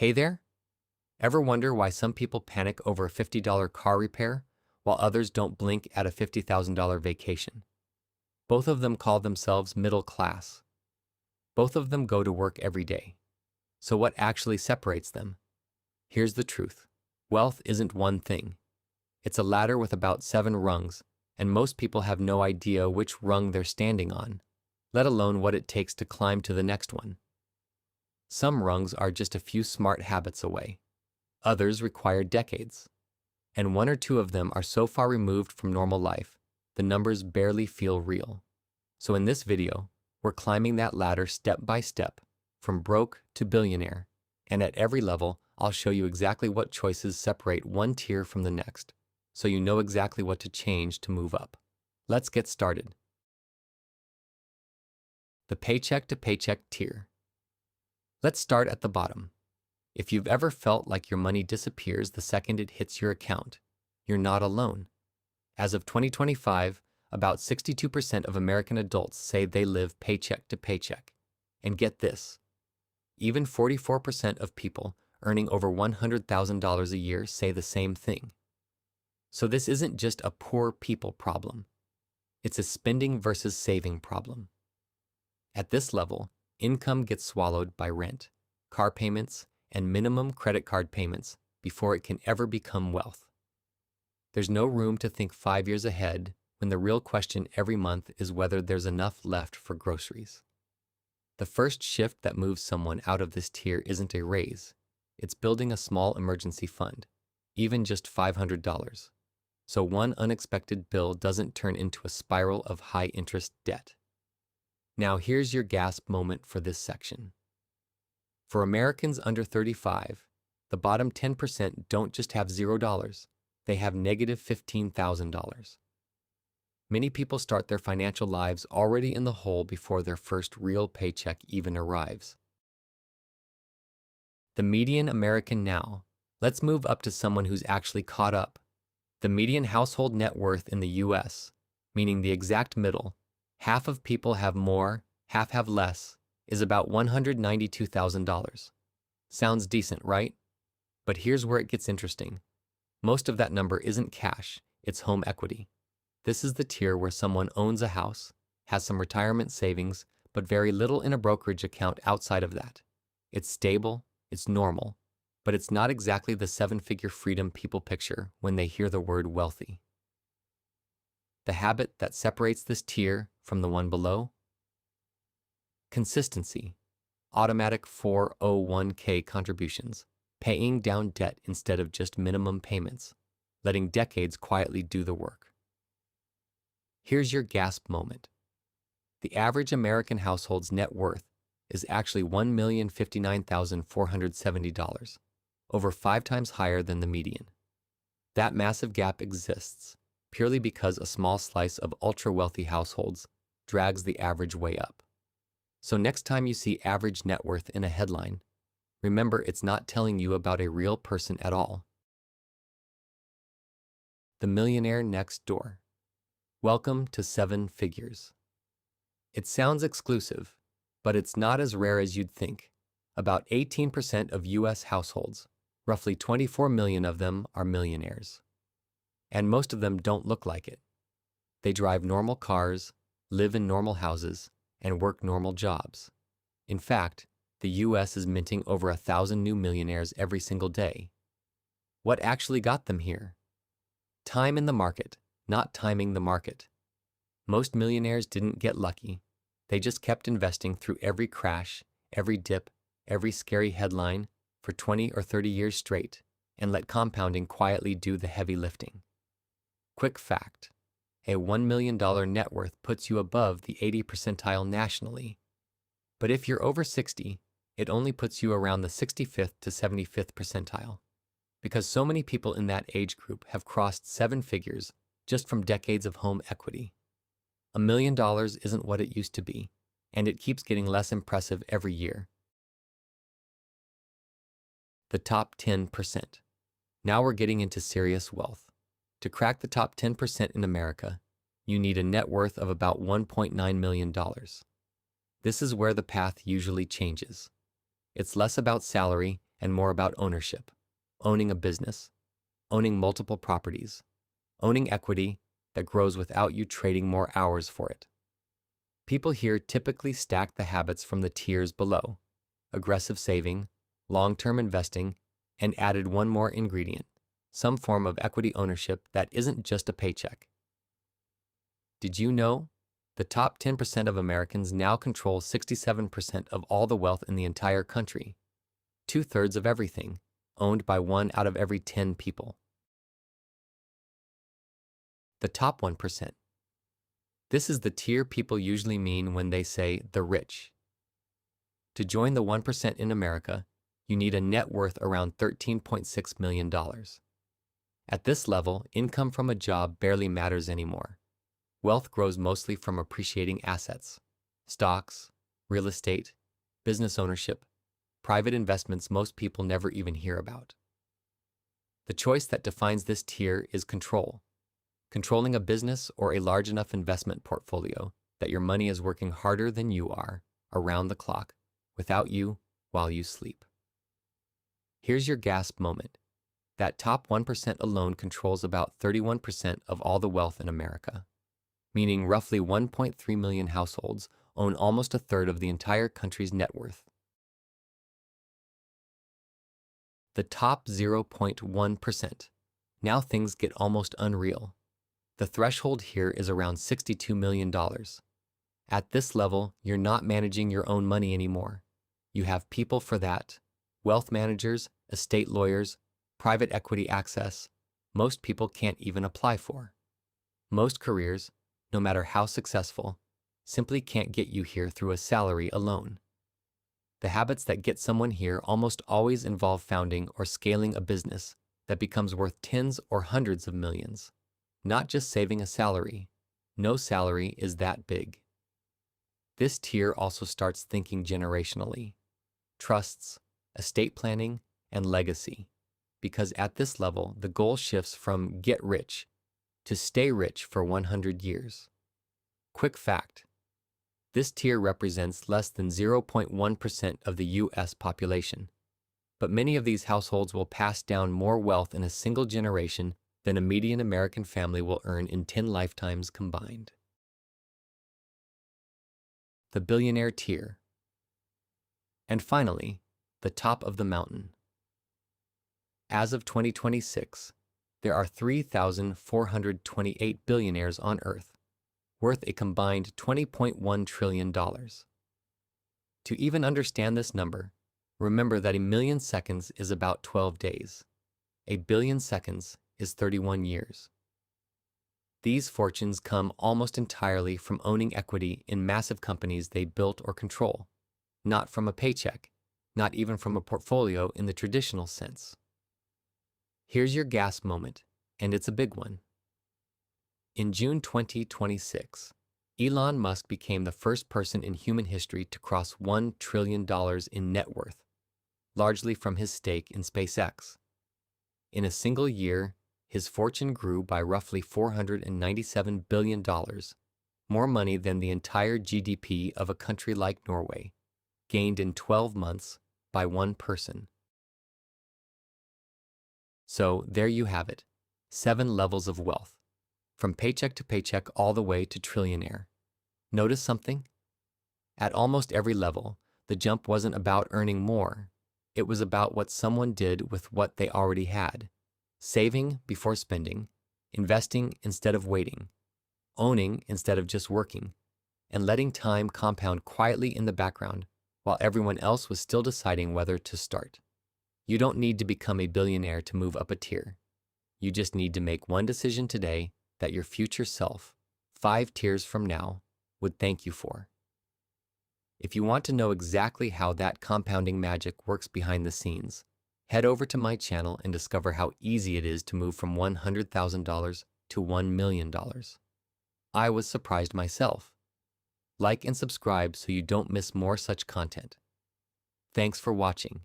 Hey there! Ever wonder why some people panic over a $50 car repair while others don't blink at a $50,000 vacation? Both of them call themselves middle class. Both of them go to work every day. So what actually separates them? Here's the truth. Wealth isn't one thing. It's a ladder with about 7 rungs, and most people have no idea which rung they're standing on, let alone what it takes to climb to the next one. Some rungs are just a few smart habits away. Others require decades. And one or two of them are so far removed from normal life, the numbers barely feel real. So in this video, we're climbing that ladder step by step, from broke to billionaire. And at every level, I'll show you exactly what choices separate one tier from the next, so you know exactly what to change to move up. Let's get started. The paycheck to paycheck tier. Let's start at the bottom. If you've ever felt like your money disappears the second it hits your account, you're not alone. As of 2025, about 62% of American adults say they live paycheck to paycheck. And get this, even 44% of people earning over $100,000 a year say the same thing. So this isn't just a poor people problem. It's a spending versus saving problem. At this level, income gets swallowed by rent, car payments, and minimum credit card payments before it can ever become wealth. There's no room to think 5 years ahead when the real question every month is whether there's enough left for groceries. The first shift that moves someone out of this tier isn't a raise. It's building a small emergency fund, even just $500. So one unexpected bill doesn't turn into a spiral of high-interest debt. Now here's your gasp moment for this section. For Americans under 35, the bottom 10% don't just have $0, they have negative $15,000. Many people start their financial lives already in the hole before their first real paycheck even arrives. The median American now. Let's move up to someone who's actually caught up. The median household net worth in the US, meaning the exact middle, half of people have more, half have less, is about $192,000. Sounds decent, right? But here's where it gets interesting. Most of that number isn't cash, it's home equity. This is the tier where someone owns a house, has some retirement savings, but very little in a brokerage account outside of that. It's stable, it's normal, but it's not exactly the 7-figure freedom people picture when they hear the word wealthy. The habit that separates this tier from the one below? Consistency. Automatic 401k contributions. Paying down debt instead of just minimum payments. Letting decades quietly do the work. Here's your gasp moment. The average American household's net worth is actually $1,059,470, over 5 times higher than the median. That massive gap exists purely because a small slice of ultra-wealthy households drags the average way up. So next time you see average net worth in a headline, remember it's not telling you about a real person at all. The millionaire next door. Welcome to 7 figures. It sounds exclusive, but it's not as rare as you'd think. About 18% of US households, roughly 24 million of them, are millionaires. And most of them don't look like it. They drive normal cars, live in normal houses, and work normal jobs. In fact, the US is minting over 1,000 new millionaires every single day. What actually got them here? Time in the market, not timing the market. Most millionaires didn't get lucky. They just kept investing through every crash, every dip, every scary headline for 20 or 30 years straight and let compounding quietly do the heavy lifting. Quick fact. A $1 million net worth puts you above the 80th percentile nationally. But if you're over 60, it only puts you around the 65th to 75th percentile. Because so many people in that age group have crossed 7 figures just from decades of home equity. $1 million isn't what it used to be, and it keeps getting less impressive every year. The top 10%. Now we're getting into serious wealth. To crack the top 10% in America, you need a net worth of about $1.9 million. This is where the path usually changes. It's less about salary and more about ownership, owning a business, owning multiple properties, owning equity that grows without you trading more hours for it. People here typically stack the habits from the tiers below: aggressive saving, long-term investing, and added one more ingredient: some form of equity ownership that isn't just a paycheck. Did you know? The top 10% of Americans now control 67% of all the wealth in the entire country. 2/3 of everything, owned by 1 out of every 10 people. The top 1%. This is the tier people usually mean when they say the rich. To join the 1% in America, you need a net worth around $13.6 million. At this level, income from a job barely matters anymore. Wealth grows mostly from appreciating assets: stocks, real estate, business ownership, private investments most people never even hear about. The choice that defines this tier is control. Controlling a business or a large enough investment portfolio that your money is working harder than you are, around the clock, without you, while you sleep. Here's your gasp moment. That top 1% alone controls about 31% of all the wealth in America, meaning roughly 1.3 million households own almost 1/3 of the entire country's net worth. The top 0.1%. Now things get almost unreal. The threshold here is around $62 million. At this level, you're not managing your own money anymore. You have people for that: wealth managers, estate lawyers, private equity access. Most people can't even apply for. Most careers, no matter how successful, simply can't get you here through a salary alone. The habits that get someone here almost always involve founding or scaling a business that becomes worth tens or hundreds of millions. Not just saving a salary. No salary is that big. This tier also starts thinking generationally: trusts, estate planning, and legacy. Because at this level, the goal shifts from get rich to stay rich for 100 years. Quick fact: this tier represents less than 0.1% of the U.S. population, but many of these households will pass down more wealth in a single generation than a median American family will earn in 10 lifetimes combined. The billionaire tier. And finally, the top of the mountain. As of 2026, there are 3,428 billionaires on Earth, worth a combined $20.1 trillion. To even understand this number, remember that a million seconds is about 12 days. A billion seconds is 31 years. These fortunes come almost entirely from owning equity in massive companies they built or control, not from a paycheck, not even from a portfolio in the traditional sense. Here's your gasp moment, and it's a big one. In June 2026, Elon Musk became the first person in human history to cross $1 trillion in net worth, largely from his stake in SpaceX. In a single year, his fortune grew by roughly $497 billion, more money than the entire GDP of a country like Norway, gained in 12 months by one person. So there you have it, 7 levels of wealth, from paycheck to paycheck all the way to trillionaire. Notice something? At almost every level, the jump wasn't about earning more. It was about what someone did with what they already had: saving before spending, investing instead of waiting, owning instead of just working, and letting time compound quietly in the background while everyone else was still deciding whether to start. You don't need to become a billionaire to move up a tier. You just need to make one decision today that your future self, 5 tiers from now, would thank you for. If you want to know exactly how that compounding magic works behind the scenes, head over to my channel and discover how easy it is to move from $100,000 to $1 million. I was surprised myself. Like and subscribe so you don't miss more such content. Thanks for watching.